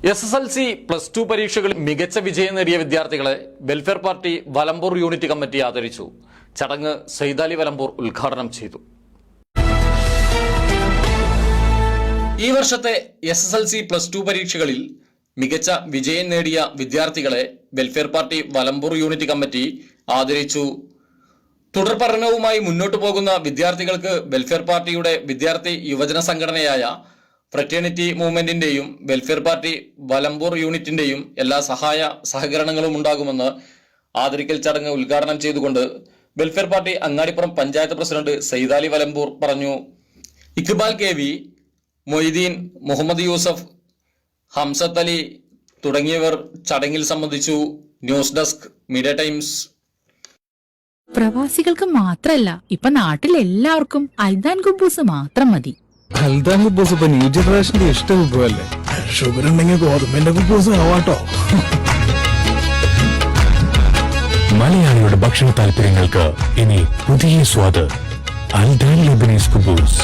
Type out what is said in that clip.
SSLC +2 പരീക്ഷകളിൽ മികച്ച വിജയം നേടിയ വിദ്യാർത്ഥികളെ welfare Party Valambur unit committee ആദരിച്ചു. ചടങ്ങ് സൈദാലി വലമ്പൂർ ഉദ്ഘാടനം ചെയ്തു. ഈ വർഷത്തെ SSLC +2 പരീക്ഷകളിൽ മികച്ച വിജയം നേടിയ വിദ്യാർത്ഥികളെ welfare Party Valambur unit committee ആദരിച്ചു. തുടർ പഠനവുമായി മുന്നോട്ടു പോകുന്ന വിദ്യാർത്ഥികൾക്ക് വെൽഫെയർ പാർട്ടിയുടെ വിദ്യാർത്ഥി യുവജന സംഘടനയായ ഫ്രറ്റേണിറ്റി മൂവ്മെന്റിന്റെയും വെൽഫെയർ പാർട്ടി വലമ്പൂർ യൂണിറ്റിന്റെയും എല്ലാ സഹകരണങ്ങളും ഉണ്ടാകുമെന്ന് ആദരിക്കൽ ചടങ്ങ് ഉദ്ഘാടനം ചെയ്തുകൊണ്ട് വെൽഫെയർ പാർട്ടി അങ്ങാടിപ്പുറം പഞ്ചായത്ത് പ്രസിഡന്റ് സൈദാലി വലമ്പൂർ പറഞ്ഞു. ഇഖ്ബാൽ KV, മൊയ്തീൻ, മുഹമ്മദ് യൂസഫ്, ഹംസത്ത് അലി തുടങ്ങിയവർ ചടങ്ങിൽ സംബന്ധിച്ചു. News desk media times. പ്രവാസികൾക്ക് മാത്രല്ല, ഇപ്പൊ നാട്ടിൽ എല്ലാവർക്കും അൽദാൻ കുബൂസ് മാത്രം മതി. അൽദാൻ കുബൂസ് ഇപ്പൊ ന്യൂ ജനറേഷന്റെ ഇഷ്ട വിഭവല്ലേ. ഷുഗർ ഉണ്ടെങ്കിൽ ഗോതമ്പിന്റെ കുബൂസ് ആവാട്ടോ. മലയാളിയുടെ ഭക്ഷണ താല്പര്യങ്ങൾക്ക് ഇനി പുതിയ സ്വാദ്. അൽദാൻ ലെബനീസ് കുബൂസ്.